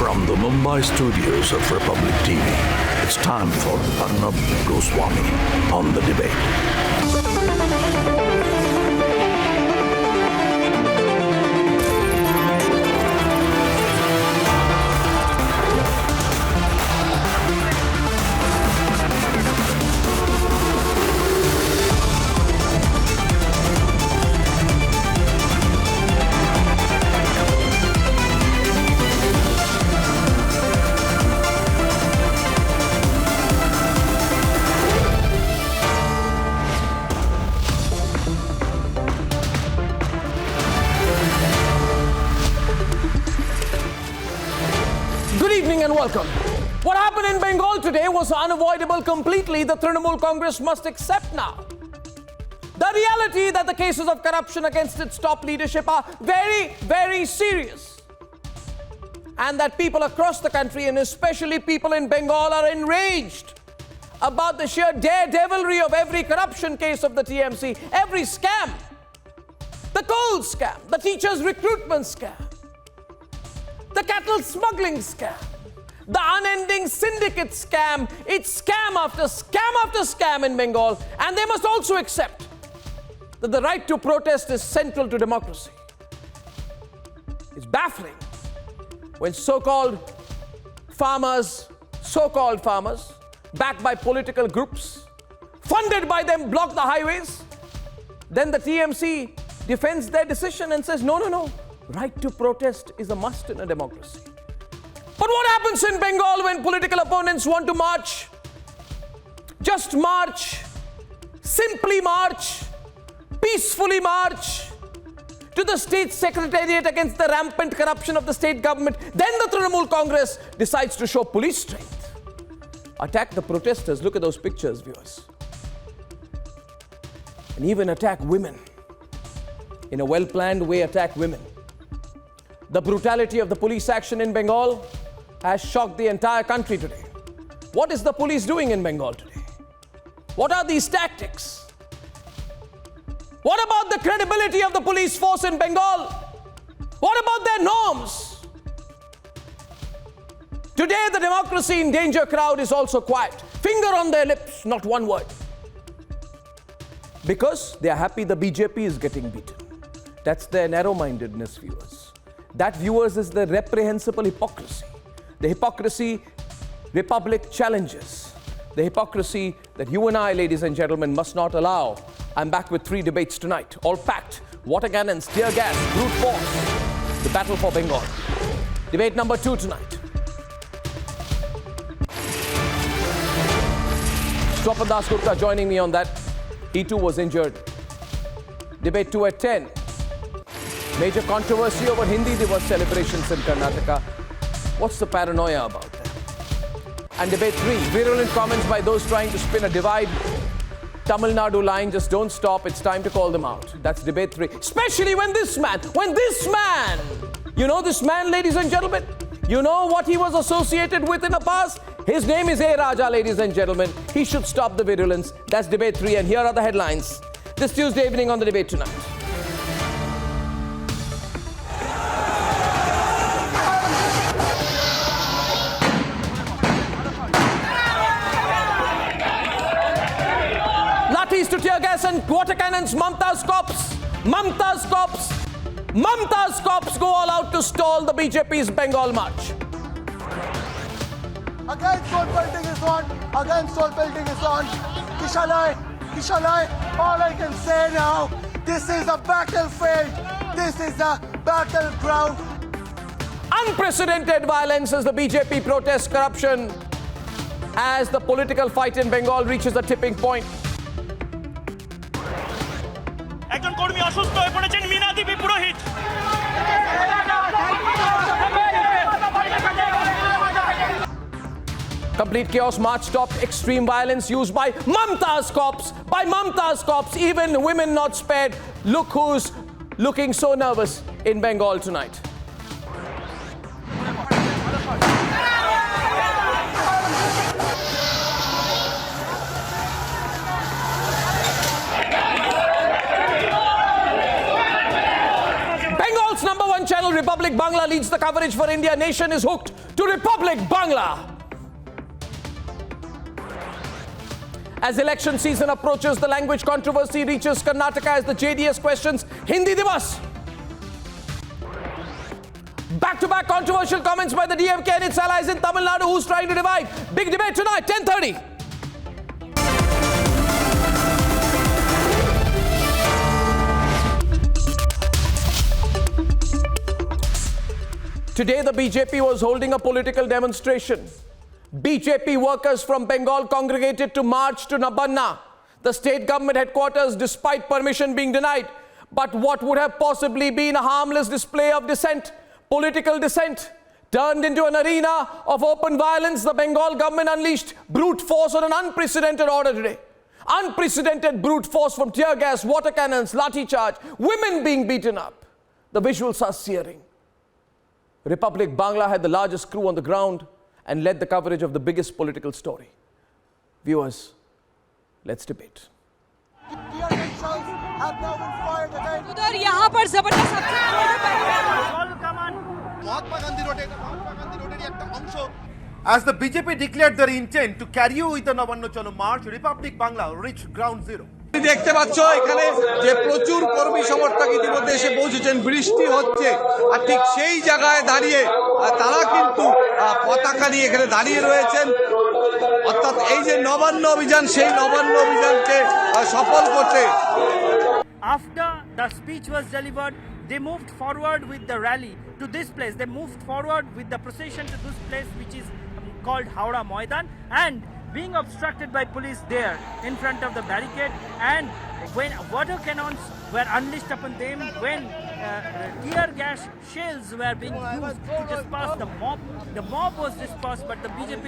From the Mumbai studios of Republic TV, it's time for Arnab Goswami on The Debate. And welcome. What happened in Bengal today was unavoidable completely. The Trinamool Congress must accept now the reality that the cases of corruption against its top leadership are very, very serious. And that people across the country, and especially people in Bengal, are enraged about the sheer daredevilry of every corruption case of the TMC, every scam, the coal scam, the teachers' recruitment scam, the cattle smuggling scam, the unending syndicate scam. It's scam after scam after scam in Bengal. And they must also accept that the right to protest is central to democracy. It's baffling when so-called farmers, backed by political groups, funded by them, block the highways. Then the TMC defends their decision and says, no. Right to protest is a must in a democracy. But what happens in Bengal when political opponents want to march? Just march, simply march, peacefully march to the state secretariat against the rampant corruption of the state government. Then the Trinamool Congress decides to show police strength, attack the protesters. Look at those pictures, viewers. And even attack women. In a well-planned way, attack women. The brutality of the police action in Bengal has shocked the entire country today. What is the police doing in Bengal today? What are these tactics? What about the credibility of the police force in Bengal? What about their norms? Today, the democracy in danger crowd is also quiet. Finger on their lips, not one word. Because they are happy the BJP is getting beaten. That's their narrow-mindedness, viewers. That, viewers, is the reprehensible hypocrisy. The hypocrisy Republic challenges. The hypocrisy that you and I, ladies and gentlemen, must not allow. I'm back with 3 debates tonight, all packed. Water cannons, tear gas, brute force. The battle for Bengal. Debate number 2 tonight. Swapan Dasgupta joining me on that. He too was injured. Debate 2 at 10. Major controversy over Hindi Divas celebrations in Karnataka. What's the paranoia about that? And debate 3, virulent comments by those trying to spin a divide. Tamil Nadu line, just don't stop. It's time to call them out. That's debate 3. Especially when this man, you know this man, ladies and gentlemen? You know what he was associated with in the past? His name is A. Raja, ladies and gentlemen. He should stop the virulence. That's debate 3, and here are the headlines. This Tuesday evening on The Debate Tonight. To tear gas and water cannons, Mamta's cops go all out to stall the BJP's Bengal march. Against road building is on. Kishalai, all I can say now, this is a battlefield. This is a battleground. Unprecedented violence as the BJP protests corruption as the political fight in Bengal reaches a tipping point. একজন কর্মী অসুস্থ হয়ে পড়েছেন মিনাদি বিপুরোহিত Complete chaos, march stopped, extreme violence used by Mamta's cops. Even women not spared. Look who's looking so nervous in Bengal tonight. Republic Republic Bangla leads the coverage for India. Nation is hooked to Republic Bangla. As election season approaches, the language controversy reaches Karnataka as the JDS questions Hindi Divas. Back-to-back controversial comments by the DMK and its allies in Tamil Nadu. Who's trying to divide? Big debate tonight, 10:30. Today, the BJP was holding a political demonstration. BJP workers from Bengal congregated to march to Nabanna, the state government headquarters, despite permission being denied. But what would have possibly been a harmless display of dissent, political dissent, turned into an arena of open violence. The Bengal government unleashed brute force on an unprecedented order today. Unprecedented brute force from tear gas, water cannons, lathi charge, women being beaten up. The visuals are searing. Republic Bangla had the largest crew on the ground and led the coverage of the biggest political story. Viewers, let's debate. उधर यहाँ पर जबरदस्त As the BJP declared their intent to carry with the Nabanna Chalo march, Republic Bangla reached ground zero. দেখতে পাচ্ছ এখানে যে প্রচুর কর্মী সমর্থক ইতিমধ্যে এসে পৌঁছেছেন, বৃষ্টি হচ্ছে আর ঠিক সেই জায়গায় দাঁড়িয়ে তারা কিন্তু পতাকা নিয়ে এখানে দাঁড়িয়ে রয়েছেন। অর্থাৎ এই যে নবান্ন অভিযান, সেই নবান্ন অভিযানকে সফল করতে। After the speech was delivered, they moved forward with the rally to this place. They moved forward with the procession to this place, which is called Howrah Maidan, and being obstructed by police there in front of the barricade. And when water cannons were unleashed upon them, when tear gas shells were being used to disperse the mob was dispersed, but the BJP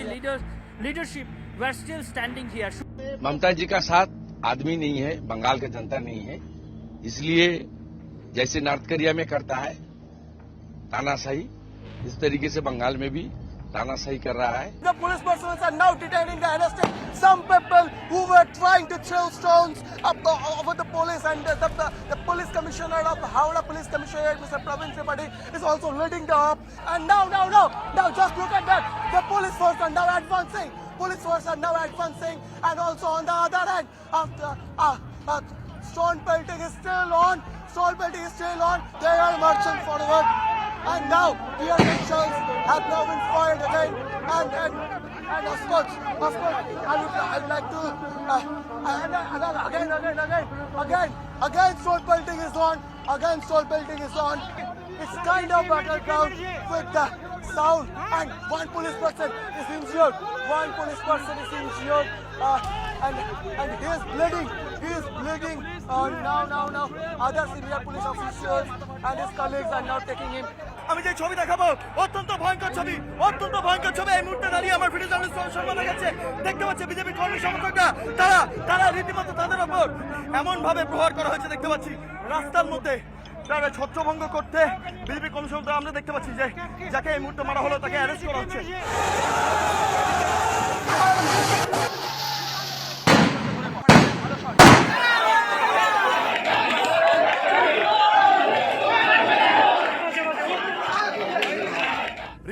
leadership were still standing here. ममता जी का साथ आदमी नहीं है, बंगाल का जनता नहीं है, इसलिए जैसे नॉर्थ कोरिया में करता है तानाशाही, इस तरीके से बंगाल में भी तानाशाही कर रहा है। The police personnel are now detaining the arrested some people who were trying to throw stones over the police, and the police commissioner of Howrah Police Commissioner, Mr. Pravin Tripathi, is also leading the up. And now, just look at that. The police force are now advancing. And also on the other hand, after stone pelting is still on. They are marching forward. And now, tear gas shells have now been fired again. And of course, I would like to, again stone pelting is on. It's kind of battleground with the sound, and one police person is injured. And he is bleeding. Now, other senior police officers and his colleagues are now taking him. আমি যে ছবি দেখাবো অত্যন্ত ভয়ঙ্কর ছবি এই মুহূর্তে দাঁড়িয়ে আমার ভিডিও জার্নালিস্ট সম্মান গেছে দেখতে পাচ্ছি বিজেপি কর্মী সমর্থকরা তারা রীতিমতো তাদের উপর এমন ভাবে প্রহার করা হয়েছে দেখতে পাচ্ছি রাস্তার মধ্যে তারা ছত্রভঙ্গ করতে বিজেপি কর্মী সমর্থকরা আমরা দেখতে পাচ্ছি যে যাকে এই মুহূর্তে মারা হলো তাকে অ্যারেস্ট করা হচ্ছে।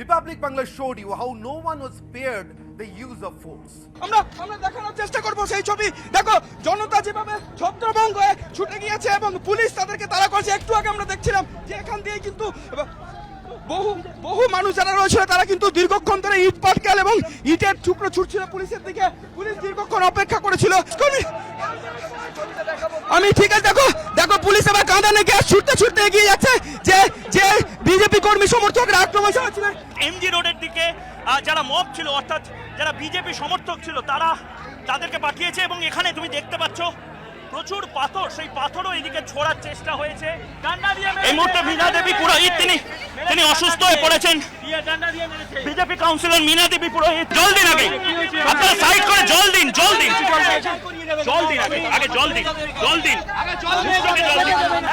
Republic Bangla showed you how no one was spared the use of force. আমরা দেখানোর চেষ্টা করব সেই ছবি। দেখো জনতা যেভাবে ছত্রভঙ্গ হয়ে ছুটে গিয়েছে এবং পুলিশ তাদেরকে তাড়া করছে। একটু আগে আমরা দেখছিলাম যে এখান দিয়ে কিন্তু বহু মানুষ যারা রয়েছিল তারা কিন্তু দীর্ঘক্ষণ ধরে ইট পাটকেল এবং ইটের টুকরো ছুটছিল পুলিশের দিকে। পুলিশ দীর্ঘক্ষণ অপেক্ষা করেছিল। আমি ঠিক আছে, দেখো পুলিশ এবার কাঁদানে গ্যাস ছুটতে এগিয়ে যাচ্ছে। যে বিজেপি কর্মী সমর্থকরা আক্রমণ চালাচ্ছিলেন এমজি রোডের দিকে যারা মব ছিল, অর্থাৎ যারা বিজেপি সমর্থক ছিল, তাদেরকে পাঠিয়েছে এবং এখানে তুমি দেখতে পাচ্ছ প্রচুর পাথর, সেই পাথরও এদিকে ছোড়ার চেষ্টা হয়েছে। এই মুহূর্তে মীনা দেবী পুরোহিত তিনি অসুস্থ হয়ে পড়েছেন। বিজেপি কাউন্সিলর মীনা দেবী পুরোহিত, জল দিন আগে, আপনারা সাইড করে জল দিন আগে জল দিন।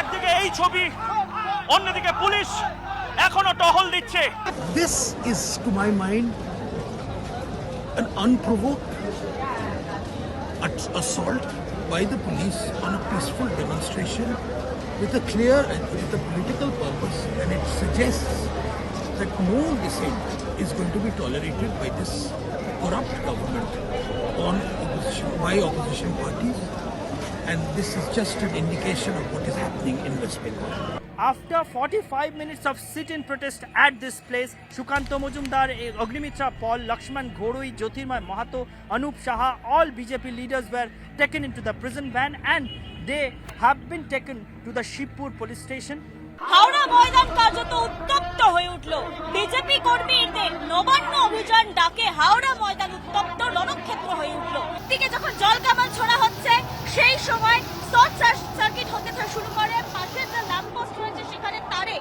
একদিকে এই ছবি, অন্যদিকে পুলিশ এখনো টহল দিচ্ছে। This is, to my mind, an unprovoked assault by the police on a peaceful demonstration with a clear and with a political purpose, and it suggests that no dissent is going to be tolerated by this corrupt government by opposition parties, and this is just an indication of what is happening in West Bengal. After 45 minutes of sit-in protest at this place, Shukanto Mojumdar, Agnimitra Paul, Lakshman Ghodoi, Jyotirmoy Mahato, Anup Saha, all BJP leaders were taken into the prison van and they have been taken to the Shibpur police station. Howrah Maidan কার্যত উত্তপ্ত হয়ে উঠল। BJP কর্মীদের নবান্ন অভিযান ডাকে হাওড়া ময়দান উত্তপ্ত রণক্ষেত্র হয়ে উঠল। দিকে যখন জল কামান ছোড়া হচ্ছে সেই সময় শর্ট সার্কিট হতে শুরু করে, পাশের যে ল্যাম্পপোস্ট রয়েছে সেখানে তারে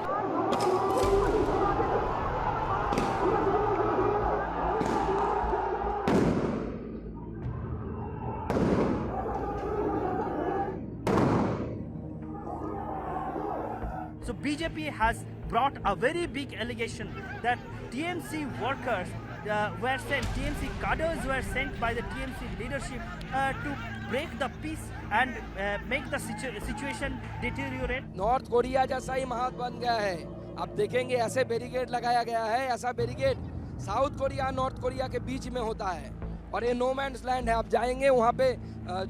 So BJP has brought a very big allegation that TMC workers were sent, TMC cadres were sent by the TMC leadership to break the peace and make the situation deteriorate. North Korea जैसा ही महात बन गया है। अब देखेंगे ऐसे barricade लगाया गया है, ऐसा barricade south Korea north Korea के बीच में होता है और ये नो मैंस लैंड है। आप जाएंगे वहाँ पे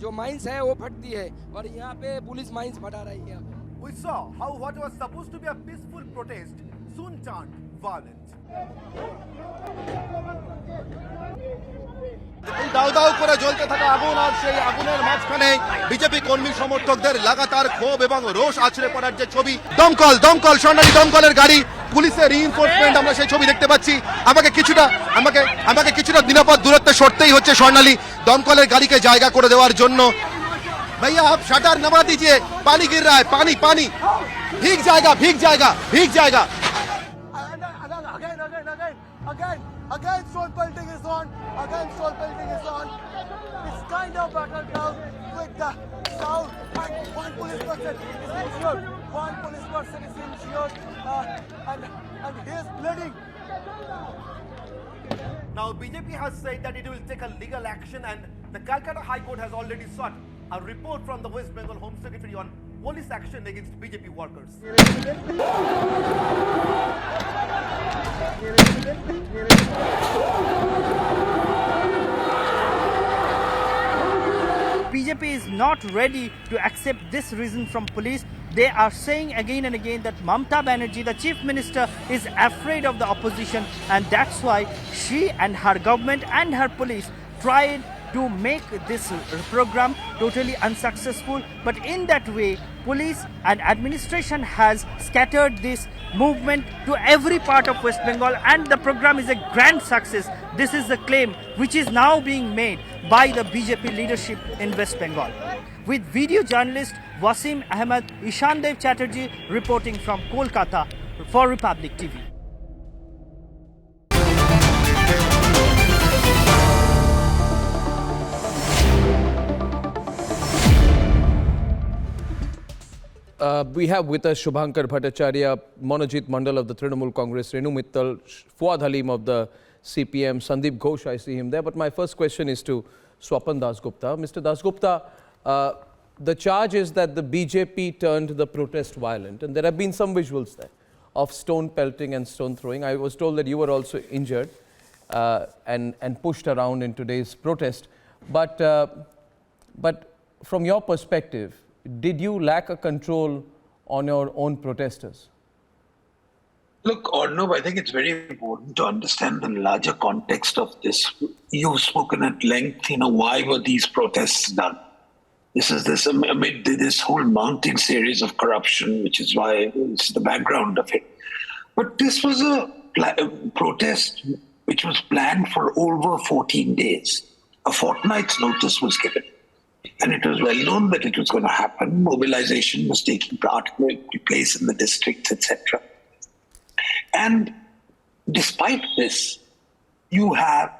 जो माइंस है वो फटती है और यहाँ पे पुलिस माइंस फटा रही है। We saw how what was supposed to be a peaceful protest soon turned violent. দাউ দাউ করে জ্বলতে থাকা আগুন আর সেই আগুনের মাঝখানে বিজেপি কর্মী সমর্থকদের লাগাতার ক্ষোভ এবং রোষ আছড়ে পড়ার যে ছবি, দমকল স্বর্ণালী দমকলের গাড়ি, পুলিশের রিইনফোর্সমেন্ট, আমরা সেই ছবি দেখতে পাচ্ছি। আমাকে কিছুটা নিরাপদ দূরত্বে সরতেই হচ্ছে স্বর্ণালী দমকলের গাড়িকে জায়গা করে দেওয়ার জন্য। भैया आप शटर नवा दीजिए, पानी गिर रहा है, पानी भीग जाएगा। Again, stone pelting is on. It's kind of battleground with the sound, and one police person is injured. And he is bleeding. Now BJP has said that it will take a legal action, and the Calcutta High Court has already sought a report from the West Bengal Home Secretary on police action against BJP workers. BJP is not ready to accept this reason from police. They are saying again and again that Mamata Banerjee, the chief minister, is afraid of the opposition, and that's why she and her government and her police tried to make this program totally unsuccessful. But in that way, police and administration has scattered this movement to every part of West Bengal, and the program is a grand success. This is the claim which is now being made by the BJP leadership in West Bengal. With video journalist Wasim Ahmed, Ishandev Chatterjee reporting from Kolkata for Republic TV. We have with us Shubhankar Bhattacharya, Monojit Mandal of the Trinamool Congress, Renu Mittal, Fuad Halim of the CPM, Sandeep Ghosh, I see him there. But my first question is to Swapan Dasgupta. Mr. Dasgupta, the charge is that the BJP turned the protest violent, and there have been some visuals there of stone pelting and stone throwing. I was told that you were also injured and pushed around in today's protest. But from your perspective, did you lack a control on your own protesters? Look, Arnab, I think it's very important to understand the larger context of this. You've spoken at length, why were these protests done? This is amid this whole mounting series of corruption, which is why it's the background of it. But this was a protest which was planned for over 14 days. A fortnight's notice was given. And it was well known that it was going to happen. Mobilization was taking place in the districts, etc. And despite this, you have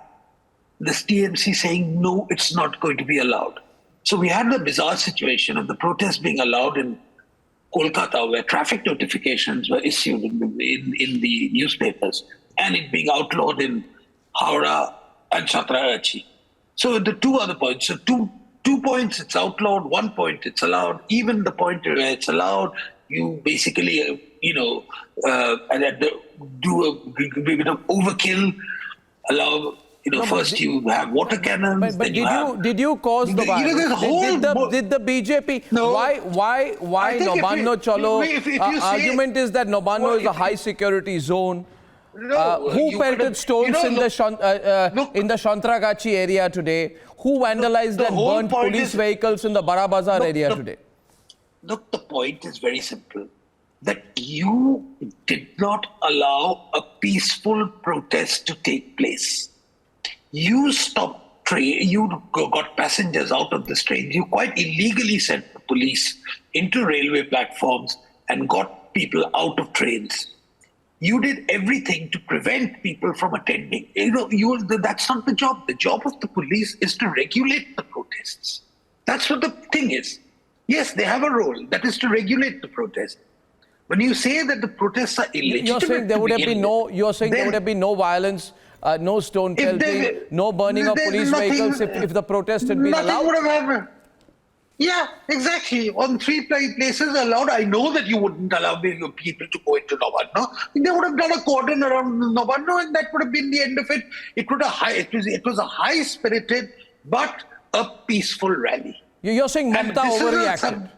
this TMC saying, no, it's not going to be allowed. So we had the bizarre situation of the protest being allowed in Kolkata, where traffic notifications were issued in the newspapers, and it being outlawed in Howrah and Satragachi. So the two other points, two points it's outlawed, 1 point it's allowed, even the point where it's allowed, you basically, do a bit of overkill, allow. First you have water cannons. But did you cause the violence? Did the BJP? No. Why Nabanna Chalo? Argument is that Nabanna is a high security zone. Who pelted stones in the Shantragachi area today? Who vandalized and burnt police vehicles in the Bara Bazar area today? Look, the point is very simple. That you did not allow a peaceful protest to take place. You stopped train. You got passengers out of this train. You quite illegally sent the police into railway platforms and got people out of trains. You did everything to prevent people from attending. That's not the job. The job of the police is to regulate the protests. That's what the thing is. Yes, they have a role. That is to regulate the protest. When you say that the protests are illegitimate, you're saying there would have been no. You're saying there would have been no violence. No stone pelting, no burning of police vehicles if the protest had been allowed? Nothing would have happened. Yeah, exactly. On 3 places allowed, I know that you wouldn't allow people to go into Nabanna. They would have done a cordon around Nabanna and that would have been the end of it. It was a high-spirited but a peaceful rally. You're saying Mamta overreacted?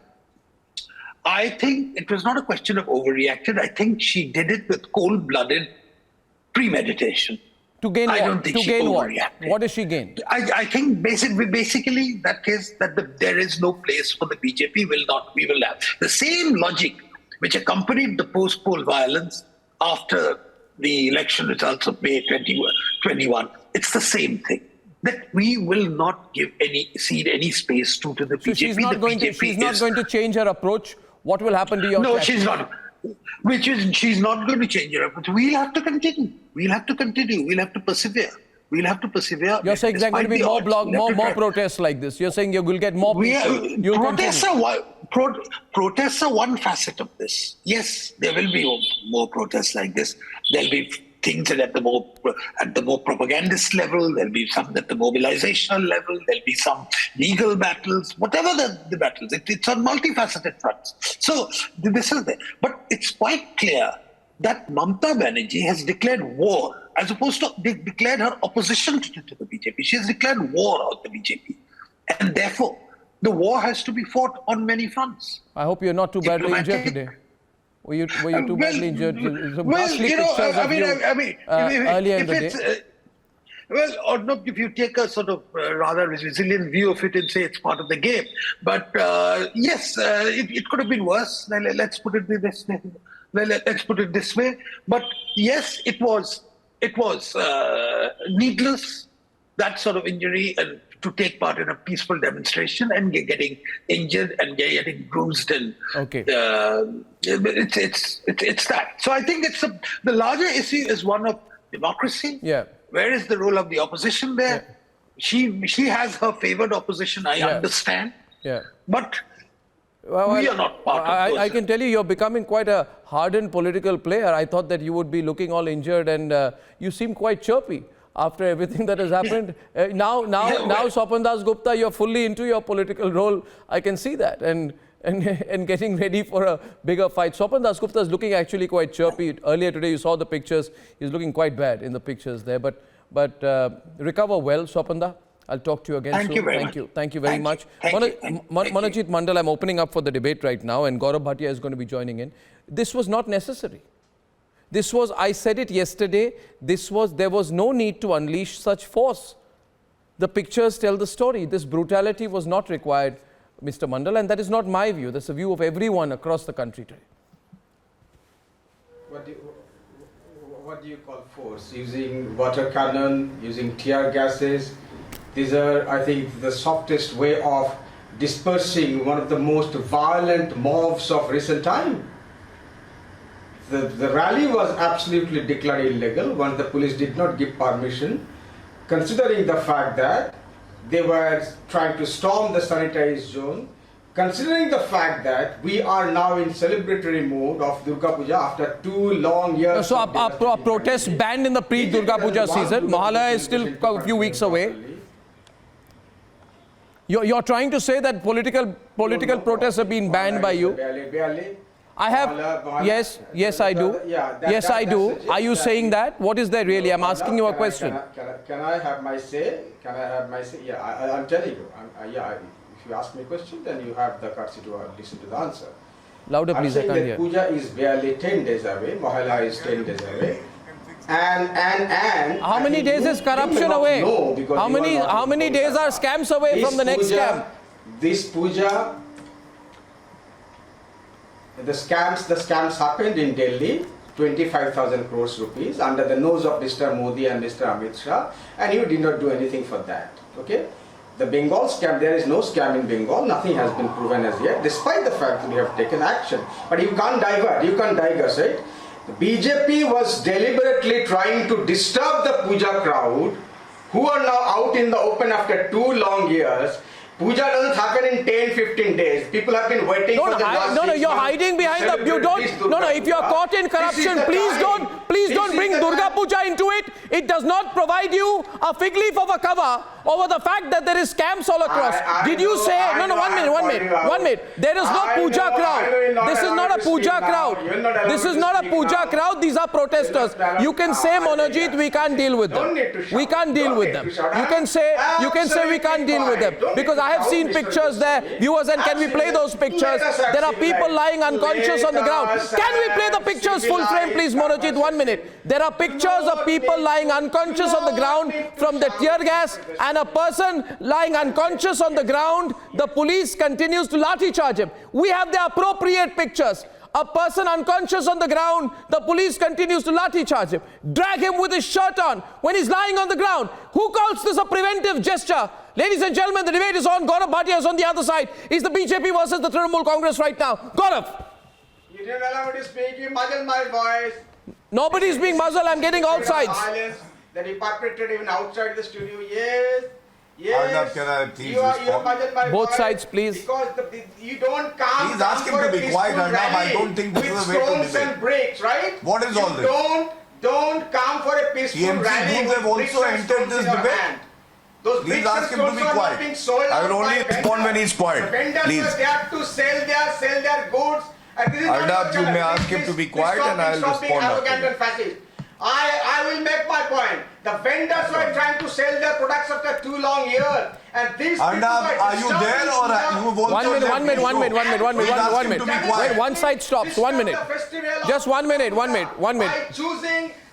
I think it was not a question of overreacted. I think she did it with cold-blooded premeditation. To gain what? I don't think she overreacted. What does she gain? I think basically that case that there is no place for the BJP. We will have the same logic which accompanied the post-poll violence after the election results of May 2021. It's the same thing. That we will not cede any space to the BJP. So she's not going to change her approach. What will happen to your? No, she's not. She's not going to change her approach. We'll have to continue. We'll have to persevere. You're saying there are going to be more protests like this. You're saying you will get more people. Protests are one facet of this. Yes, there will be more protests like this. There'll be things at the more propagandist level. There'll be some at the mobilizational level. There'll be some legal battles. Whatever the battles, it's on multifaceted fronts. So this is there. But it's quite clear that Mamta Banerjee has declared war, as opposed to declared her opposition to the BJP. She has declared war on the BJP. And therefore, the war has to be fought on many fronts. I hope you're not too badly injured today. Were you too badly injured? Earlier in the day. Arnab, if you take a sort of rather resilient view of it and say it's part of the game. But yes, it could have been worse. Let's put it this way. Let's put it this way. But yes, it was needless, that sort of injury, and to take part in a peaceful demonstration and getting injured and getting bruised, and it's that. So I think the larger issue is one of democracy. Yeah. Where is the role of the opposition there? Yeah. She has her favored opposition. I understand. Yeah. But we are not part of those. I can tell you're becoming quite a hardened political player. I thought that you would be looking all injured, and you seem quite chirpy after everything that has happened. Now, Swapan Dasgupta, you're fully into your political role. I can see that, and getting ready for a bigger fight. Swapan Dasgupta is looking actually quite chirpy. Earlier today, you saw the pictures. He's looking quite bad in the pictures there. But recover well, Swapanda. I'll talk to you again soon. Thank you very much. Manojit Mandal, I'm opening up for the debate right now, and Gaurav Bhatia is going to be joining in. This was not necessary. I said it yesterday, there was no need to unleash such force. The pictures tell the story. This brutality was not required, Mr. Mandal, and that is not my view. That's the view of everyone across the country today. What do you call force? Using water cannon, using tear gases? These are, I think, the softest way of dispersing one of the most violent mobs of recent time. The rally was absolutely declared illegal when the police did not give permission, considering the fact that they were trying to storm the sanitized zone, considering the fact that we are now in celebratory mode of Durga Puja after 2 long years. So a protest banned in the pre-Durga Puja season. Mahalaya is still a few weeks away. You're trying to say that political protests have been banned by you? I have, yes, I do. Yes, I do. Are you saying that? What is there really? I'm asking you a question. Can I have my say? Can I have my say? Yeah, I'm telling you. If you ask me a question, then you have the courtesy to listen to the answer. Louder, please. I can't hear. Puja is barely 10 days away. Mohalla is 10 days away. And how many days is corruption away? How many days are scams away from the next scam? This puja, the scams happened in Delhi, 25,000 crores rupees under the nose of Mr. Modi and Mr. Amit Shah, and you did not do anything for that. Okay? The Bengal scam, there is no scam in Bengal, nothing has been proven as yet, despite the fact that you have taken action. But you can't divert, you can't digress, right? The BJP was deliberately trying to disturb the puja crowd, who are now out in the open after 2 long years. Puja doesn't happen in 10-15 days. People have been waiting for the last 6 months. You're hiding behind the... You don't... No, if you are caught in corruption, please don't bring Durga Puja into it. It does not provide you a fig leaf of a cover over the fact that there is scams all across. Did you say... No, 1 minute. There is no puja crowd. This is not a puja crowd. This is not a puja crowd. These are protesters. You can say, Monojit, we can't deal with them. We can't deal with them. You can say we can't deal with them. Because I have seen pictures there. Viewers, and can we play those pictures? There are people lying unconscious on the ground. Can we play the pictures full frame, please, Monojit? 1 minute. There are pictures of people lying unconscious on the ground from the tear gas, and a person lying unconscious on the ground, the police continues to lathi charge him. We have the appropriate pictures. A person unconscious on the ground, the police continues to lathi charge him. Drag him with his shirt on when he's lying on the ground. Who calls this a preventive gesture? Ladies and gentlemen, the debate is on. Gaurav Bhatia is on the other side. Is the BJP versus the Trinamool Congress right now? Gaurav. You didn't allow me to speak. You muzzled my voice. Nobody's being muzzled. I'm getting all sides. Violence that he perpetrated even outside the studio. Yes. Arnab, can I please respond? Both sides, please. Because you don't come. Please ask him to be quiet, Arnab. I don't think this is a way to debate. Stones and bricks, right? What is all this? Don't come for a peaceful TMC rally. goods have also entered this debate. Please ask him to be quiet. I will only respond when he's quiet. Please. They have to sell their goods. Arnab, you may ask him to be quiet and I will respond after. I will make my point. The vendors were trying to sell their products after 2 long years. And these Arnab, are you there or you have also 1 minute. Wait, one side stops. 1 minute. Just 1 minute.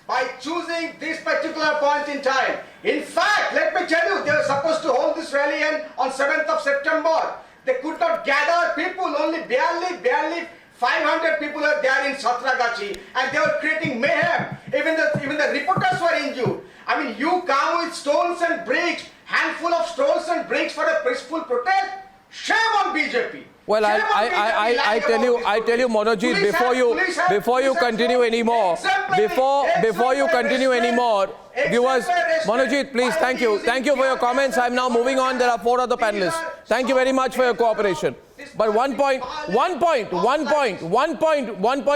By choosing this particular point in time. In fact, let me tell you, they were supposed to hold this rally on 7th of September. They could not gather people, only barely 500 people are there in Satragachi, and they were creating mayhem. Even the reporters were injured. I mean, you come with stones and bricks, handful of stones and bricks for a peaceful protest. Shame on BJP. Well, I tell you, Monojit, before you continue anymore, viewers, Monojit, please, thank you for your comments. I'm now moving on. There are 4 other panelists. Thank you very much for your cooperation. But one point,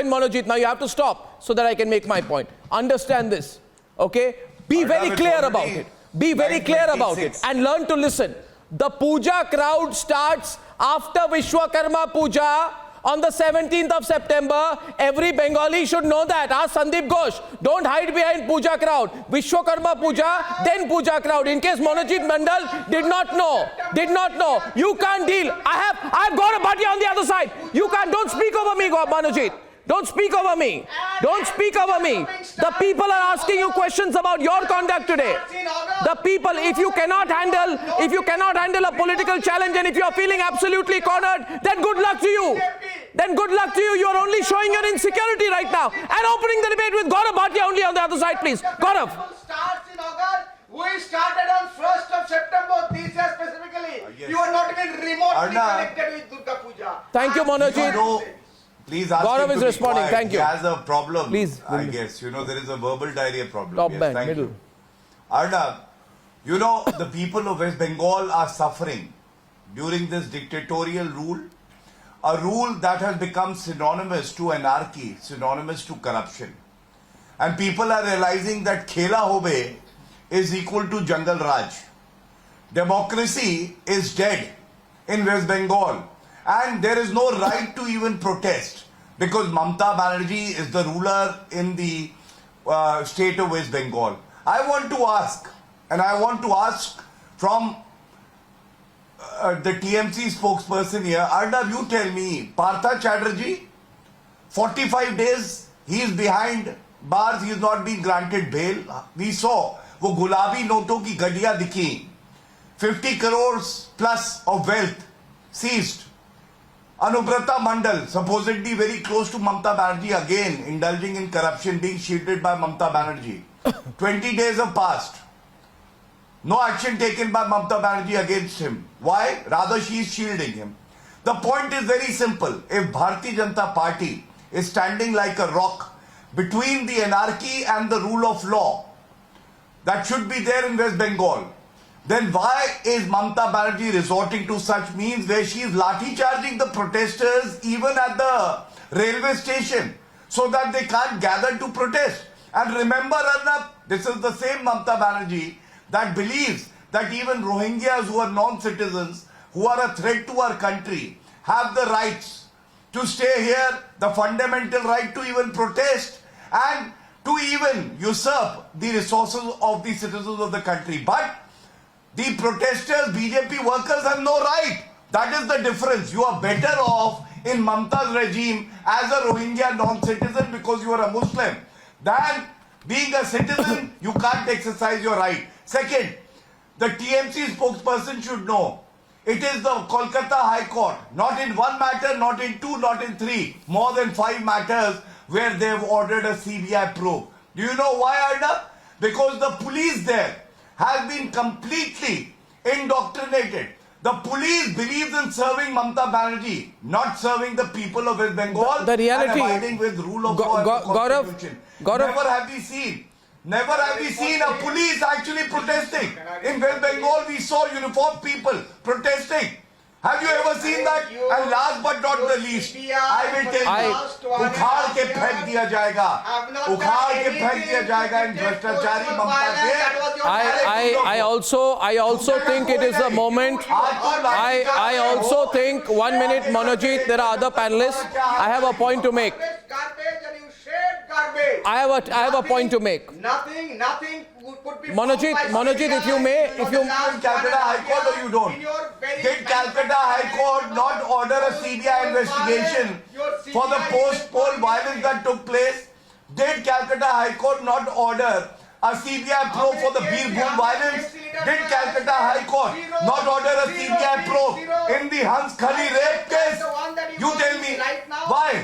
Monojit. Now you have to stop so that I can make my point. Understand this, okay? Be very clear about it. Be very clear about it and learn to listen. The puja crowd starts after Vishwakarma Puja on the 17th of September. Every Bengali should know that. Ask Sandeep Ghosh. Don't hide behind puja crowd. Vishwakarma Puja, then puja crowd. In case Monojit Mandal did not know. You can't deal. I've got a Bhatia on the other side. You can't. Don't speak over me, Monojit. Don't speak over me. The people are asking you questions about your conduct today. The people, if you cannot handle a political challenge, and if you are feeling absolutely cornered, then good luck to you. You are only showing your insecurity right now. And opening the debate with Gaurav Bhatia only on the other side, please. Gaurav. We started on 1st of September this year specifically. You are not even remotely connected with Durga Puja. Thank you, Monojit. Please ask Gaurav him to is be responding. quiet. Thank you. He has a problem. Please. I guess. There is a verbal diarrhea problem. Top yes, band, thank middle. you. Arnab, the people of West Bengal are suffering during this dictatorial rule. A rule that has become synonymous to anarchy, synonymous to corruption. And people are realizing that Khela Hobe is equal to Jungle Raj. Democracy is dead in West Bengal. And there is no right to even protest. because Mamata Banerjee is the ruler in the state of West Bengal. I want to ask, and I want to ask from the TMC spokesperson here, Arnab, you tell me, Partha Chatterjee, 45 days, he is behind bars, he is not being granted bail. We saw, वो गुलाबी नोटों की गड्डियां दिखी, 50 crores plus of wealth seized. Anubrata Mandal, supposedly very close to Mamata Banerjee, again indulging in corruption, being shielded by Mamata Banerjee. 20 days have passed. No action taken by Mamata Banerjee against him. Why? Rather, she is shielding him. The point is very simple. If Bharatiya Janata Party is standing like a rock between the anarchy and the rule of law that should be there in West Bengal, then why is Mamata Banerjee resorting to such means where she is lathi charging the protesters even at the railway station so that they can't gather to protest? And remember, Arnab, this is the same Mamata Banerjee that believes that even Rohingyas who are non-citizens, who are a threat to our country, have the rights to stay here, the fundamental right to even protest and to even usurp the resources of the citizens of the country. But the protesters, BJP workers have no right. That is the difference. You are better off in Mamata's regime as a Rohingya non-citizen because you are a Muslim than being a citizen, you can't exercise your right. Second, the TMC spokesperson should know, it is the Kolkata High Court, not in one matter, not in two, not in three, more than 5 matters where they have ordered a CBI probe. Do you know why, Arnab? Because the police there has been completely indoctrinated. The police believes in serving Mamata Banerjee, not serving the people of West Bengal the reality, and abiding with rule of law and the constitution. Never have we seen a police actually protesting. In West Bengal, we saw uniformed people protesting. Have you ever seen that? And last but not the least, I will tell you, उखाड़ के फेंक दिया जाएगा, उखाड़ के फेंक दिया जाएगा इन भ्रष्टाचारी ममता के. I also think it is a moment. I also think, 1 minute, Manojit, there are other panelists. I have a point to make. I have a point to make. Nothing could be. Manojit, if you may, Calcutta High Court or you don't? Did Calcutta High Court not order a CBI investigation for the post-poll violence that took place? Did Calcutta High Court not order a CBI probe for the Birbhum violence? Did Calcutta High Court not order a CBI probe in the Hans Khali rape case? You tell me. Why?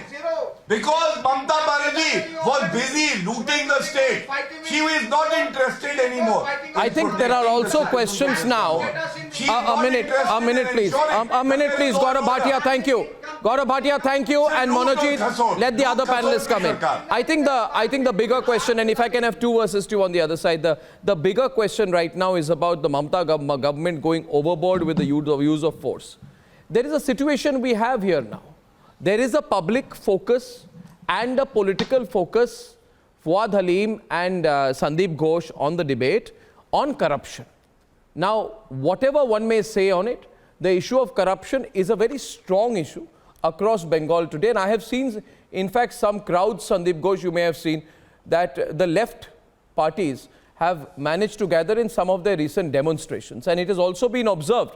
Because Mamata Banerjee was busy looting the state. She is not interested anymore. I think there are also questions now. A minute, please. A minute, please. Gaurav Bhatia, thank you. Gaurav Bhatia, thank you. And Manojit, let the other panelists come in. I think the bigger question, and if I can have 2 versus 2 on the other side, the bigger question right now is about the Mamata government going overboard with the use of force. There is a situation we have here now. There is a public focus and a political focus, Fuad Halim and Sandeep Ghosh, on the debate on corruption. Now, whatever one may say on it, the issue of corruption is a very strong issue across Bengal today. And I have seen, in fact, some crowds, Sandeep Ghosh, you may have seen, that the left parties have managed to gather in some of their recent demonstrations. And it has also been observed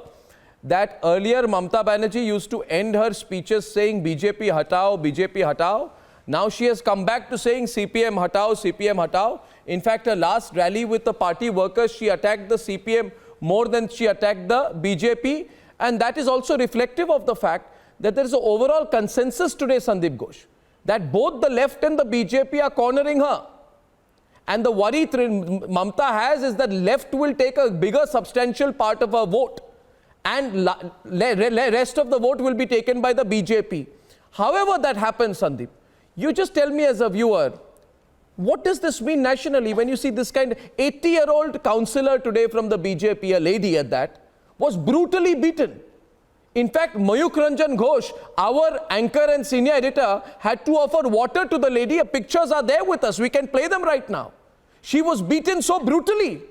that earlier Mamata Banerjee used to end her speeches saying BJP hatao, BJP hatao. Now she has come back to saying CPM hatao, CPM hatao. In fact, her last rally with the party workers, she attacked the CPM more than she attacked the BJP. And that is also reflective of the fact that there is an overall consensus today, Sandeep Ghosh, that both the left and the BJP are cornering her. And the worry Mamata has is that left will take a bigger substantial part of her vote. And rest of the vote will be taken by the BJP. However that happens, Sandeep, you just tell me as a viewer, what does this mean nationally when you see this kind of 80-year-old councillor today from the BJP, a lady at that, was brutally beaten. In fact, Mayuk Ranjan Ghosh, our anchor and senior editor, had to offer water to the lady. Pictures are there with us. We can play them right now. She was beaten so brutally.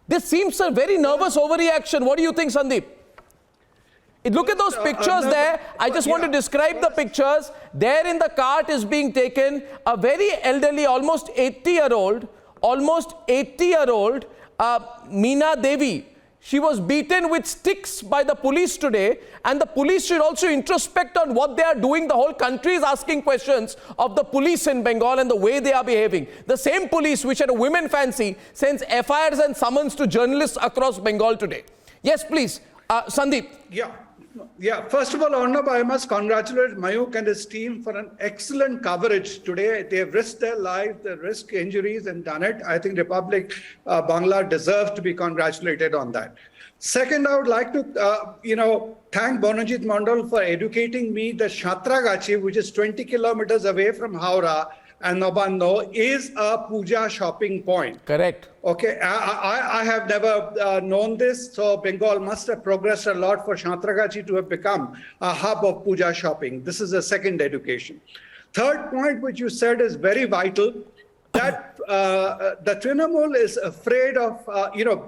This seems a very nervous overreaction. What do you think, Sandeep? Look at those pictures there. I just want to describe the pictures. There in the cart is being taken a very elderly, almost 80-year-old, Meena Devi. She was beaten with sticks by the police today, and the police should also introspect on what they are doing. The whole country is asking questions of the police in Bengal and the way they are behaving. The same police which had a women fancy sends FIRs and summons to journalists across Bengal today. Yes, please. Sandeep. Yeah. First of all, Arnab, I must congratulate Mayuk and his team for an excellent coverage today. They have risked their lives, they risked injuries and done it. I think Republic Bangla deserves to be congratulated on that. Second, I would like to, thank Bonajit Mandal for educating me that Satragachi, which is 20 kilometers away from Howrah and Nabanna, is a puja shopping point. Correct. Okay, I have never known this, so Bengal must have progressed a lot for Satragachi to have become a hub of puja shopping. This is a second education. Third point, which you said is very vital, that the Trinamool is afraid of,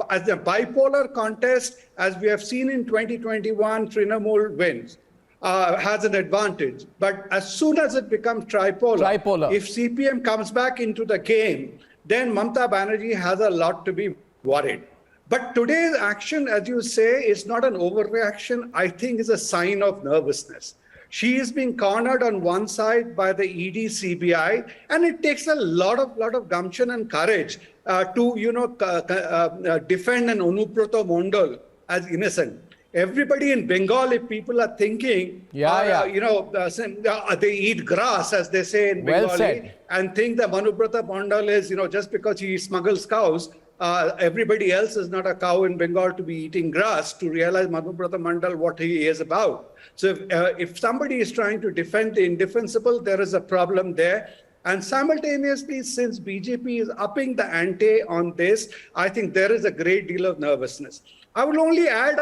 as a bipolar contest, as we have seen in 2021, Trinamool wins. Has an advantage. But as soon as it becomes tripolar, if CPM comes back into the game, then Mamata Banerjee has a lot to be worried. But today's action, as you say, is not an overreaction. I think is a sign of nervousness. She is being cornered on one side by the ED, CBI, and it takes a lot of gumption and courage to, defend an Anubrata Mondal as innocent. Everybody in Bengal, if people are thinking, they eat grass, as they say in Bengali, and think that Manubrata Mondal is, just because he smuggles cows, everybody else is not a cow in Bengal to be eating grass, to realize Manubrata Mondal what he is about. So if somebody is trying to defend the indefensible, there is a problem there. And simultaneously, since BJP is upping the ante on this, I think there is a great deal of nervousness. I will only add,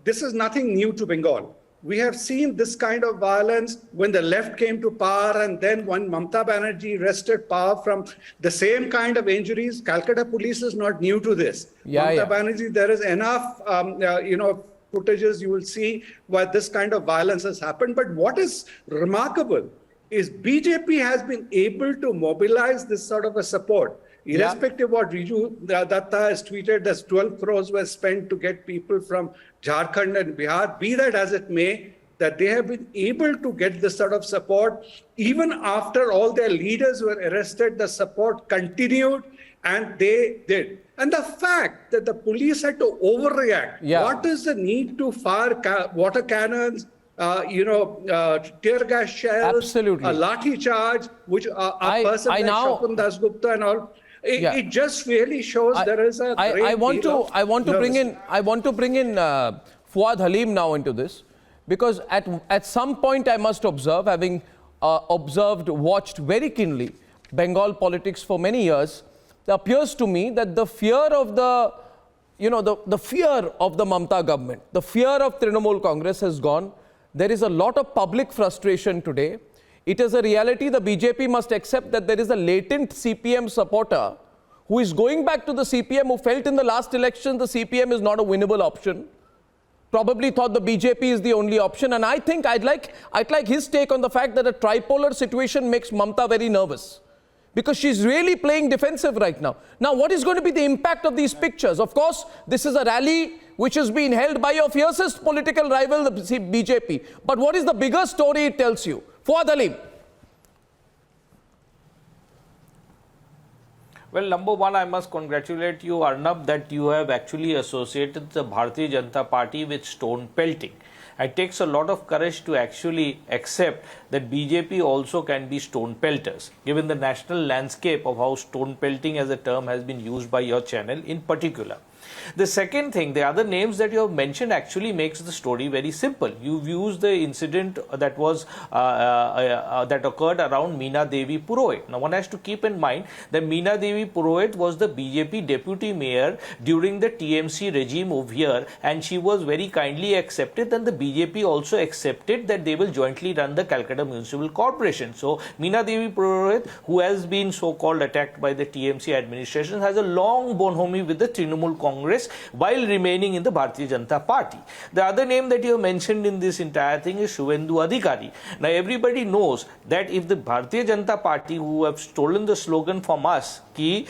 this is nothing new to Bengal. We have seen this kind of violence when the left came to power, and then when Mamata Banerjee wrested power from the same kind of injuries. Calcutta police is not new to this. Mamata Banerjee, there is enough, footages you will see where this kind of violence has happened. But what is remarkable is BJP has been able to mobilize this sort of a support. Irrespective of what Riju Datta has tweeted, that 12 crores were spent to get people from Jharkhand and Bihar, be that as it may, that they have been able to get this sort of support. Even after all their leaders were arrested, the support continued, and they did. And the fact that the police had to overreact, what is the need to fire water cannons, tear gas shells, a lathi charge, which a person like Swapan Dasgupta and all, it just really shows there is a great I want to bring in Fuad Halim now into this, because at some point I must observe, having watched very keenly Bengal politics for many years, it appears to me that the fear of the fear of the Mamata government, the fear of Trinamool Congress has gone. There is a lot of public frustration today. It is a reality. The BJP must accept that there is a latent CPM supporter who is going back to the CPM, who felt in the last election the CPM is not a winnable option, probably thought the BJP is the only option. And I think I'd like his take on the fact that a tripolar situation makes Mamata very nervous, because she's really playing defensive right now. Now, what is going to be the impact of these pictures? Of course, this is a rally which is being held by your fiercest political rival, the BJP. But what is the bigger story it tells you? Fuad Halim. Well, number one, I must congratulate you, Arnab, that you have actually associated the Bharatiya Janata Party with stone pelting. It takes a lot of courage to actually accept that BJP also can be stone pelters, given the national landscape of how stone pelting as a term has been used by your channel in particular. The second thing, the other names that you have mentioned actually makes the story very simple. You've used the incident that was that occurred around Meena Devi Purohit. Now, one has to keep in mind that Meena Devi Purohit was the BJP deputy mayor during the TMC regime over here, and she was very kindly accepted, and the BJP also accepted that they will jointly run the Calcutta Municipal Corporation. So, Meena Devi Purohit, who has been so-called attacked by the TMC administration, has a long bonhomie with the Trinamool Congress while remaining in the Bharatiya Janata Party. The other name that you have mentioned in this entire thing is Suvendu Adhikari. Now everybody knows that if the Bharatiya Janata Party, who have stolen the slogan from us, ki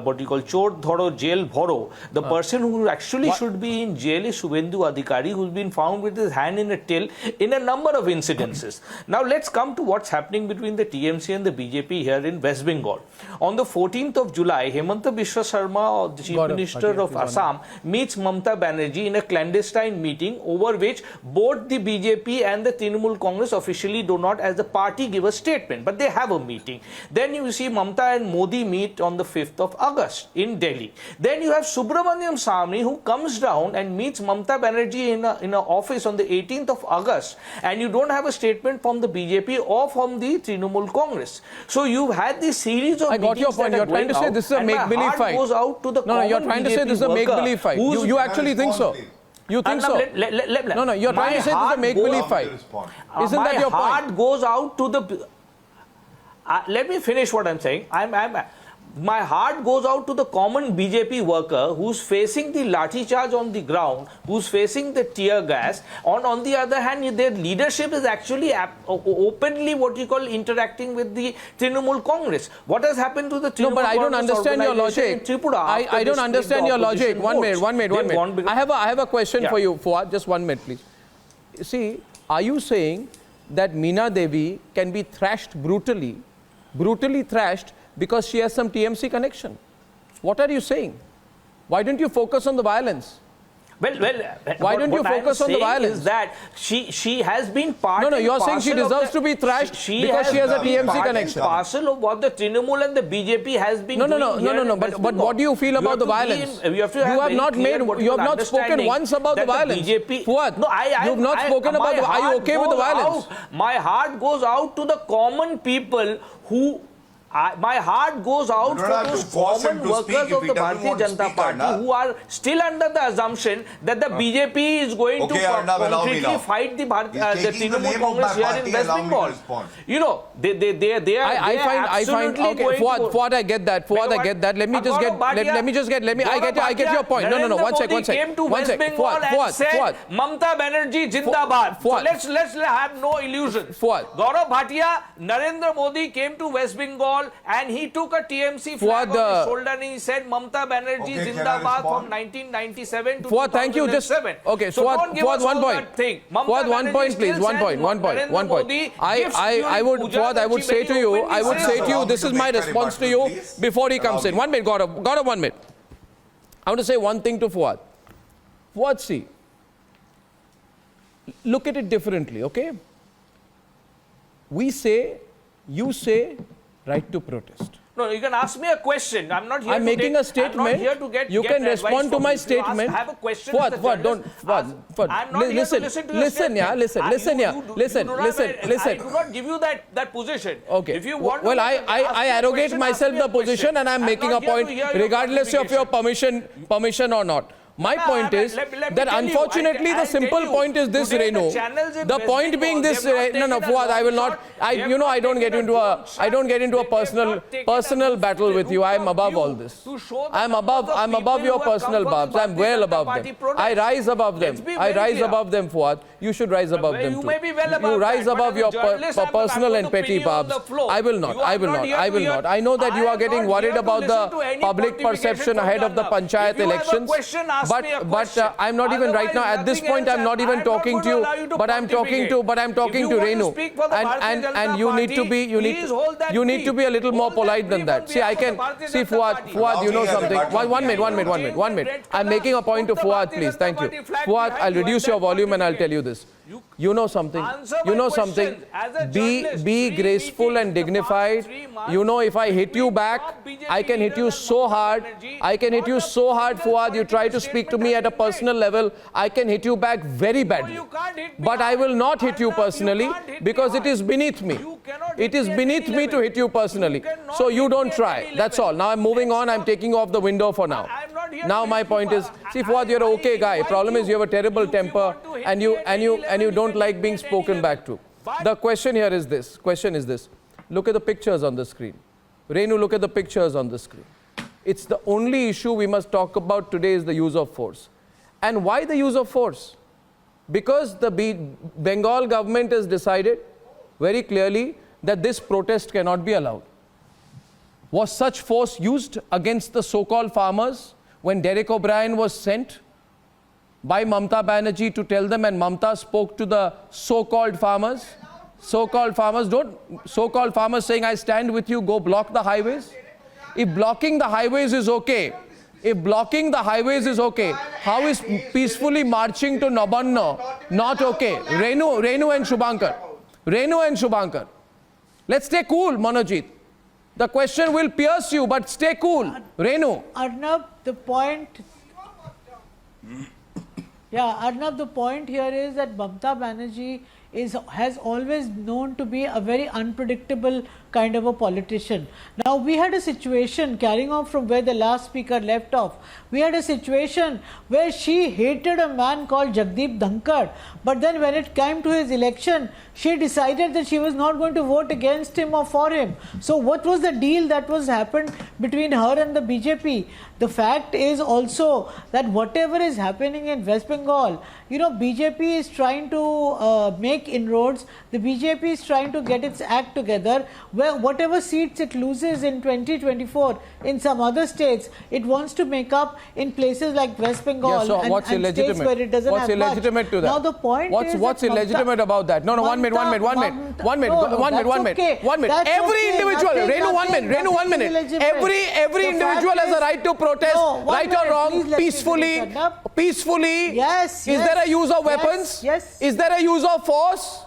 what you call chor dhoro jail bhoro, the person who actually should be in jail is Suvendu Adhikari, who's been found with his hand in a till in a number of incidences. Now let's come to what's happening between the TMC and the BJP here in West Bengal. On the 14th of July, Hemanta Biswa Sharma, the Chief Minister of Assam, meets Mamata Banerjee in a clandestine meeting over which both the BJP and the Trinamool Congress officially do not as the party give a statement, but they have a meeting. Then you see Mamata and Modi meet on the 5th of August in Delhi. Then you have Subramaniam Swamy, who comes down and meets Mamata Banerjee in an office on the 18th of August, and you don't have a statement from the BJP or from the Trinamool Congress. So you've had this series of I got your point. You're trying to say this is a make-believe fight. Goes out to the no, you're trying to say this is a make-believe fight. You actually think so? You think so? No, you're trying to say this is a make-believe fight. Isn't that your point? My heart goes out to the... let me finish what I'm saying. My heart goes out to the common BJP worker who's facing the lathi charge on the ground, who's facing the tear gas. On the other hand, their leadership is actually openly what you call interacting with the Trinamool Congress. What has happened to the Trinamool No, but I don't Congress understand your logic. I don't understand your logic. One minute. I have a question for you, Fuad. Just 1 minute, please. See, are you saying that Meena Devi can be thrashed brutally thrashed because she has some TMC connection? What are you saying? Why don't you focus on the violence? Well, why don't you focus on the violence? Is that she has been part. No, you're saying she deserves to be thrashed because she has a TMC connection. Parcel of what the Trinamool and the BJP has been. No. But what do you feel about the violence? You have not spoken once about the violence. Fuad, no, you have not spoken about. Are you okay with the violence? My heart goes out to the common people who. My heart goes out to those common workers of the Bharatiya Janata Party who are still under the assumption that the BJP is going to completely fight the Trinamool Congress here in West Bengal. You know, they are absolutely okay, Fuad, I get that. I get that. I get your point. No. One second. Came to West Bengal and said, Mamata Banerjee Jindabad. So let's have no illusions. Gaurav Bhatia, Narendra Modi came to West Bengal and he took a TMC flag on his shoulder and he said Mamata Banerjee Zindabad from 1997 to 2007. Thank you. Okay, so Fuad, 1 point. Fuad, 1 point, please. 1 point. I would say to you, this is my response to you before he comes in. 1 minute, Gaurav, 1 minute. I want to say one thing to Fuad. Fuad, see, look at it differently, okay? You say, right to protest. No, you can ask me a question. I'm not here I'm to making a statement. I'm not here to get you can respond to my statement. I have a question. Fuad, I'm not here to listen to your listen. I do not give you that position. Okay. If you want I arrogate myself the position and I'm making a point regardless of your permission or not. My point is that unfortunately the simple point is this, Renu. The point being this, Fuad, I will not. I don't get into a personal battle with you. I am above all this. I'm above your personal barbs. I'm well above them. I rise above them. Fuad. You should rise above them too. You rise above your personal and petty barbs. I will not. I know that you are getting worried about the public perception ahead of the Panchayat elections. But I'm not even right now. At this point, I'm not even talking to you. But I'm talking to Renu. And you need to be a little more polite than that. See, Fuad, you know something. 1 minute. I'm making a point to Fuad, please. Thank you. Fuad, I'll reduce your volume and I'll tell you this. You know something. Be graceful and dignified. You know, if I hit you back, I can hit you so hard. Fuad. You try to speak to me at a personal level. I can hit you back very badly. But I will not hit you personally because it is beneath me. It is beneath me to hit you personally. So you don't try. That's all. Now I'm moving on. I'm taking you off the window for now. Now my point is, see, Fuad, you're an okay guy. Problem is you have a terrible temper and you don't like being spoken back to. The question here is this. Look at the pictures on the screen. Renu, look at the pictures on the screen. It's the only issue we must talk about today is the use of force. And why the use of force? Because the Bengal government has decided very clearly that this protest cannot be allowed. Was such force used against the so-called farmers when Derek O'Brien was sent by Mamata Banerjee to tell them, and Mamata spoke to the so-called farmers? So-called farmers saying, I stand with you, go block the highways. If blocking the highways is okay, how is peacefully marching to Nabanna not okay? Renu and Shubhankar. Let's stay cool, Manojit. The question will pierce you, but stay cool. Renu. Arnab, the point here is that Mamata Banerjee has always known to be a very unpredictable kind of a politician. Now, we had a situation, carrying on from where the last speaker left off, we had a situation where she hated a man called Jagdeep Dhankar, but then when it came to his election, she decided that she was not going to vote against him or for him. So what was the deal that was happened between her and the BJP? The fact is also that whatever is happening in West Bengal, BJP is trying to make inroads. The BJP is trying to get its act together, where whatever seats it loses in 2024 in some other states, it wants to make up in places like West Bengal and states where it doesn't have much. Illegitimate to that? Now the point is what's illegitimate about that? No, one minute. Every individual, Renu, one minute. Every individual has a right to protest, right or wrong, peacefully. Yes. Is there a use of weapons? Yes. Is there a use of force?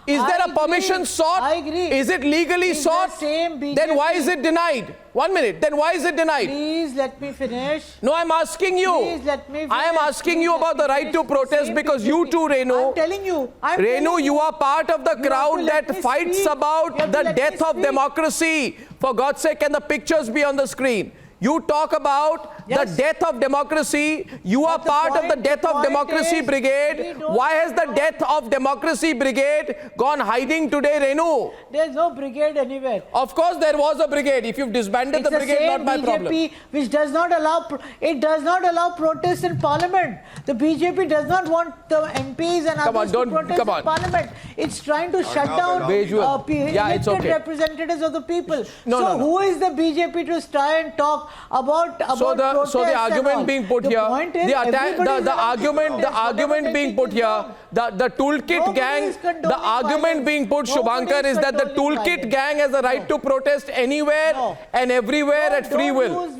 Is there a permission sought? I agree. Is it legally sought? Then why is it denied? 1 minute. Then why is it denied? Please let me finish. No, I'm asking you. Please let me finish. I am asking you about the right to protest because you too, Renu. I'm telling you. Renu, you are part of the crowd that fights about the death of democracy. For God's sake, can the pictures be on the screen? You talk about the death of democracy. You are part of the death of democracy brigade. Why has the death of democracy brigade gone hiding today, Renu? There's no brigade anywhere. Of course there was a brigade. If you've disbanded the brigade, not my problem. BJP which does not allow protests in parliament. The BJP does not want the MPs and others to protest in parliament. It's trying to shut down elected representatives of the people. Who is the BJP to try and talk about protests? So the argument being put here, the argument being put here, the toolkit gang, the argument being put, Shubhankar, is that the toolkit gang has a right to protest anywhere and everywhere at free will.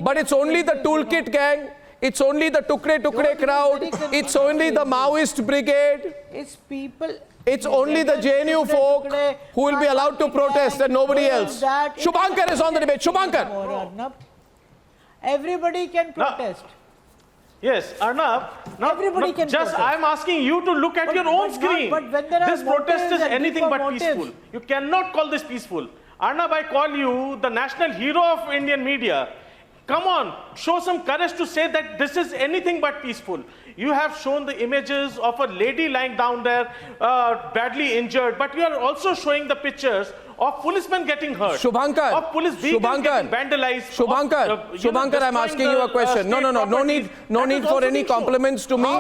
But it's only the toolkit gang. It's only the Tukre crowd. It's only the Maoist brigade. It's people. It's only the JNU folk who will be allowed to protest and nobody else. Shubhankar is on the debate. Shubhankar. Everybody can protest. Yes, Arnab. Everybody can protest. I'm asking you to look at your own screen. This protest is anything but peaceful. You cannot call this peaceful. Arnab, I call you the national hero of Indian media. Come on, show some courage to say that this is anything but peaceful. You have shown the images of a lady lying down there, badly injured, but you are also showing the pictures of policemen getting hurt. Shubhankar, of police vehicles getting vandalized. Shubhankar, I'm asking you a question. No need for any compliments to me.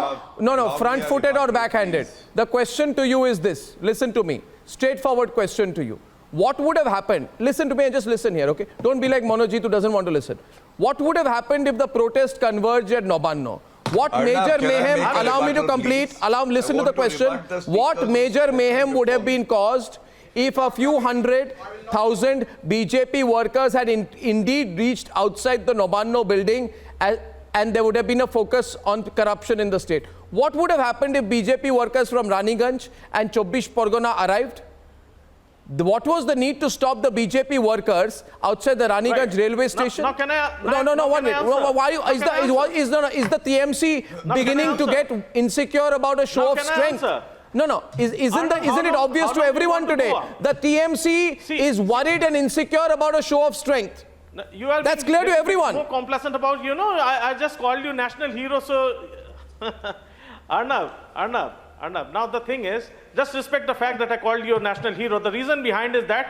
Front-footed or backhanded. The question to you is this. Listen to me. Straightforward question to you. What would have happened? Listen to me and just listen here, okay? Don't be like Manojit who doesn't want to listen. What would have happened if the protest converged at Nabanna? What major mayhem, allow me to complete, listen to the question. What major mayhem would have been caused if a few 100,000 BJP workers had indeed reached outside the Nabanna building and there would have been a focus on corruption in the state? What would have happened if BJP workers from Raniganj and Chobbish Pargana arrived? What was the need to stop the BJP workers outside the Raniganj railway station? Now can I? One minute. Why is the TMC beginning to get insecure about a show of strength? Isn't it obvious to everyone today? The TMC is worried and insecure about a show of strength. That's clear to everyone. So complacent about, I just called you national hero, so Arnab. Now the thing is, just respect the fact that I called you a national hero. The reason behind is that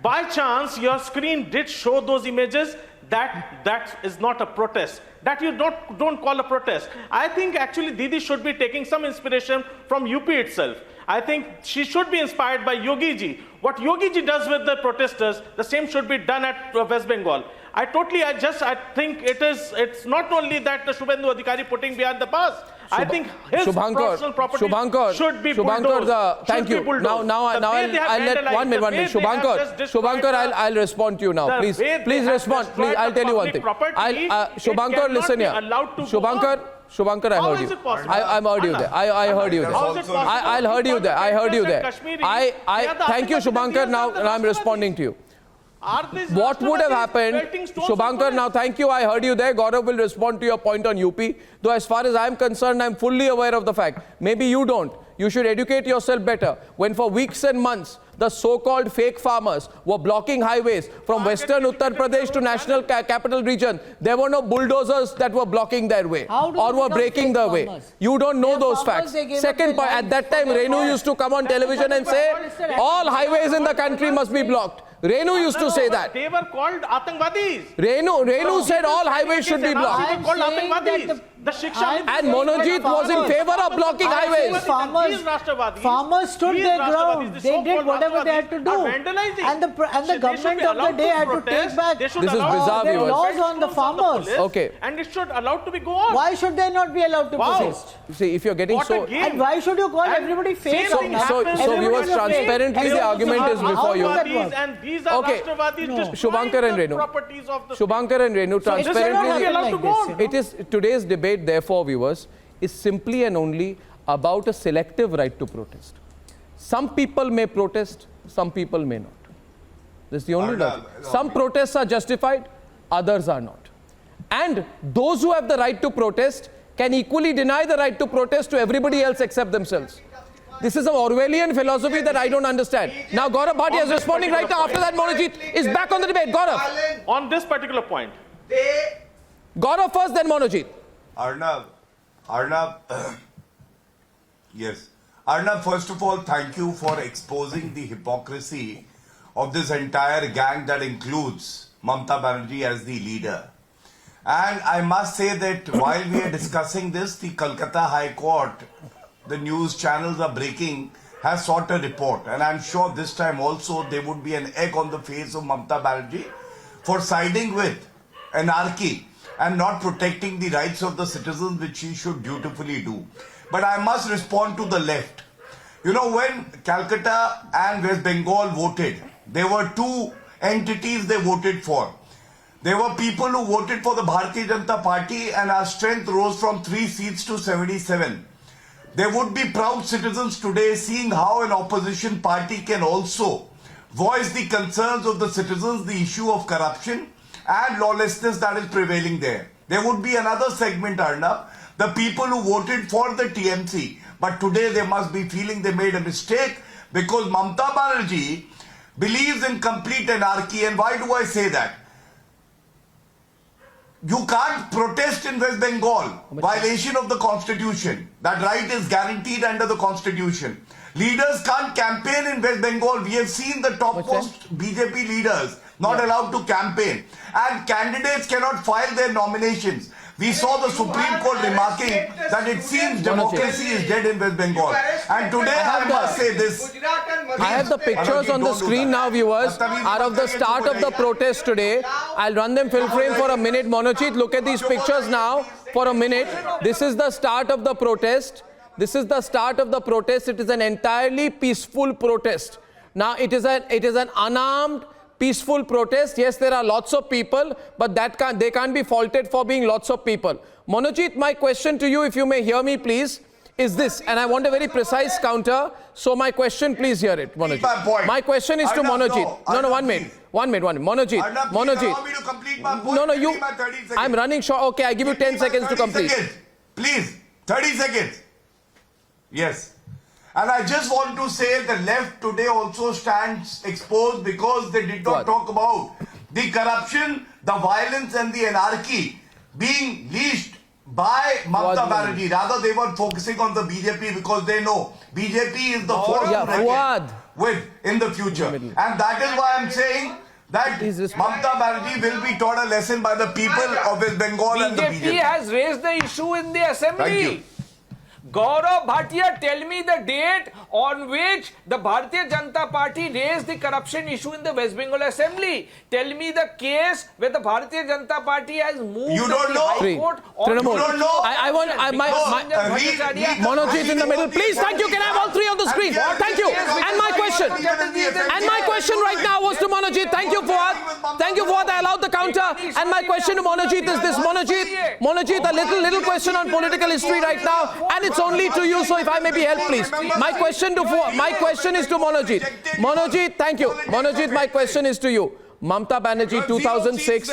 by chance your screen did show those images, that is not a protest. That you don't call a protest. I think actually Didi should be taking some inspiration from UP itself. I think she should be inspired by Yogi ji. What Yogi ji does with the protesters, the same should be done at West Bengal. I think it's not only that the Shubhendu Adhikari putting behind the bars. I think his personal property should be bulldozed. Thank you. Now I'll let 1 minute. Shubhankar, I'll respond to you now. Please respond. Please, I'll tell you one thing. Shubhankar, listen here. Shubhankar, I heard you. I heard you there. I heard you there. I heard you there. I heard you there. Thank you, Shubhankar. Now I'm responding to you. What would have happened, Shubhankar, now thank you, I heard you there. Gaurav will respond to your point on UP. Though as far as I'm concerned, I'm fully aware of the fact. Maybe you don't. You should educate yourself better. When for weeks and months, the so-called fake farmers were blocking highways from western Uttar Pradesh to national capital region, there were no bulldozers that were blocking their way or were breaking their way. You don't know those facts. Second point, at that time, Renu used to come on television and say, all highways in the country must be blocked. Renu used to say that. They were called Atangwadis. Renu said all highways should be blocked. They were called Atangwadis. And Monojit was in favor of blocking highways. Farmers stood their ground. They did whatever they had to do. And the government of the day had to take back This is bizarre, their viewers. laws on the farmers. Okay. And it should allowed to be go on. Why should they not be allowed to protest? See, if you're getting so... And why should you call everybody fake? So viewers, transparently the argument is before you. And these are Shubhankar and Renu. Shubhankar and Renu, transparently, it is today's debate, therefore, viewers, is simply and only about a selective right to protest. Some people may protest, some people may not. This is the only logic. Some protests are justified, others are not. And those who have the right to protest can equally deny the right to protest to everybody else except themselves. This is an Orwellian philosophy that I don't understand. Now Gaurav Bhatia is responding right now. After that, Monojit is back on the debate. Gaurav. On this particular point. Gaurav first, then Monojit. Arnab, yes. Arnab, first of all, thank you for exposing the hypocrisy of this entire gang that includes Mamata Banerjee as the leader. And I must say that while we are discussing this, the Kolkata High Court, the news channels are breaking, has sought a report. And I'm sure this time also there would be an egg on the face of Mamata Banerjee for siding with anarchy and not protecting the rights of the citizens, which she should dutifully do. But I must respond to the left. You know, when Calcutta and West Bengal voted, there were two entities they voted for. There were people who voted for the Bharatiya Janata Party, and our strength rose from 3 seats to 77. There would be proud citizens today seeing how an opposition party can also voice the concerns of the citizens, the issue of corruption and lawlessness that is prevailing there. There would be another segment, Arnab, the people who voted for the TMC, but today they must be feeling they made a mistake because Mamata Banerjee believes in complete anarchy. And why do I say that? You can't protest in West Bengal, violation of the constitution. That right is guaranteed under the constitution. Leaders can't campaign in West Bengal. We have seen the topmost BJP leaders not allowed to campaign. And candidates cannot file their nominations. We saw the Supreme Court remarking that it seems democracy is dead in West Bengal. And today I must say this. I have the pictures on the screen now, viewers, out of the start of the protest today. I'll run them full frame for a minute. Monojit, look at these pictures now for a minute. This is the start of the protest. This is the start of the protest. It is an entirely peaceful protest. Now, it is an unarmed, peaceful protest. Yes, there are lots of people, but they can't be faulted for being lots of people. Monojit, my question to you, if you may hear me, please, is this, and I want a very precise counter. So my question, please hear it, Monojit. My question is to Monojit. No, 1 minute. 1 minute. Monojit. I'm running short. Okay, I give you 10 seconds to complete. Please, 30 seconds. Yes. And I just want to say the left today also stands exposed because they did not talk about the corruption, the violence and the anarchy being leashed by Mamata Banerjee. Rather, they were focusing on the BJP because they know BJP is the force. with in the future. And that is why I'm saying that Mamata Banerjee will be taught a lesson by the people of West Bengal and the BJP. has raised the issue in the assembly. Thank you. Gaurav Bhatia, tell me the date on which the Bharatiya Janata Party raised the corruption issue in the West Bengal Assembly. Tell me the case where the Bharatiya Janata Party has moved You don't the know. High Court. Trinamool. You don't know. I want Monojit in the middle. Please, thank you. Can I have all three on the screen? Thank you. And my question right now was to Monojit. Thank you, Fuad. Thank you, Fuad. I allowed the counter. And my question to Monojit is this. Monojit, a little question on political history right now. And it's only to you, so if I may be helped, please. My question is to Monojit. Monojit, thank you. Monojit, my question is to you. Mamata Banerjee, 2006,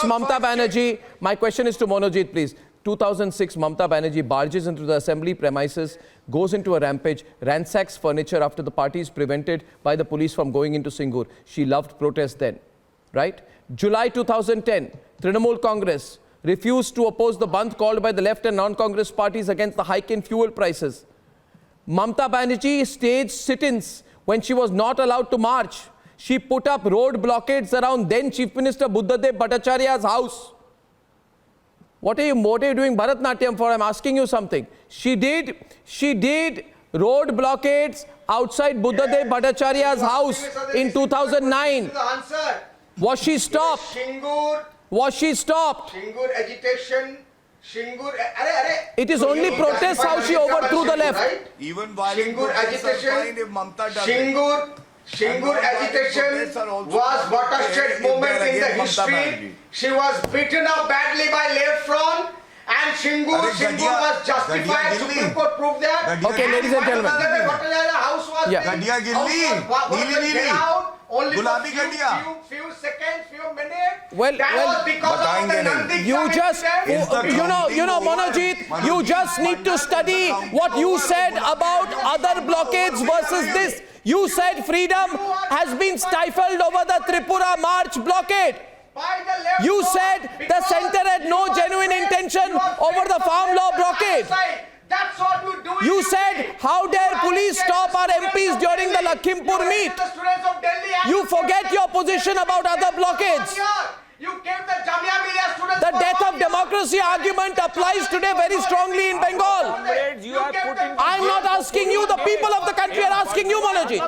Mamata Banerjee. My question is to Monojit, please. 2006, Mamata Banerjee barges into the assembly premises, goes into a rampage, ransacks furniture after the party is prevented by the police from going into Singur. She loved protest then, right? July 2010, Trinamool Congress refused to oppose the bandh called by the left and non-Congress parties against the hike in fuel prices. Mamata Banerjee staged sit-ins when she was not allowed to march. She put up road blockades around then Chief Minister Buddhadev Bhattacharya's house. What are you doing Bharatnatyam for? I'm asking you something. She did road blockades outside Buddhadev Bhattacharya's house in 2009. Was she stopped? Was she stopped? Singur agitation, Singur. It is only protest how she overthrew the left. Right? Even while Singur agitation, Singur agitation was watershed moment in the history. She was beaten up badly by left front, and Singur was justified. Supreme Court proved that. Okay, ladies and gentlemen. Only Gulabi few seconds, few minutes. Well, you just, Monojit, you just need to study what you said about other blockades versus this. You said freedom has been stifled over the Tripura March blockade. You said the centre had no genuine intention over the farm law blockade. That's what you do. You said, how dare police stop our MPs during the Lakhimpur meet? You forget your position about other blockades. The death of democracy argument applies today very strongly in Bengal. I'm not asking you, the people of the country are asking you, Monojit.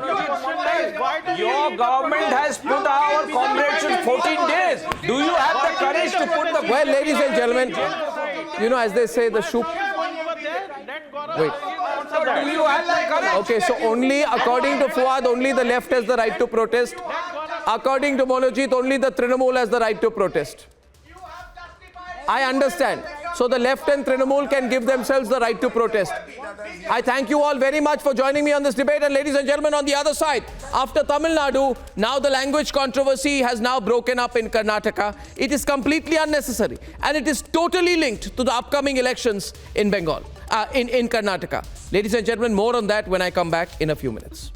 Your government has put our comrades in 14 days. Do you have the courage to put the... Well, ladies and gentlemen, you know, as they say, the shoe... Wait. Do you have the courage? Okay, so only, according to Fuad, only the left has the right to protest. According to Monojit, only the Trinamool has the right to protest. I understand. So the left and Trinamool can give themselves the right to protest. I thank you all very much for joining me on this debate. And ladies and gentlemen, on the other side, after Tamil Nadu, now the language controversy has now broken up in Karnataka. It is completely unnecessary. And it is totally linked to the upcoming elections in Bengal, in Karnataka. Ladies and gentlemen, more on that when I come back in a few minutes.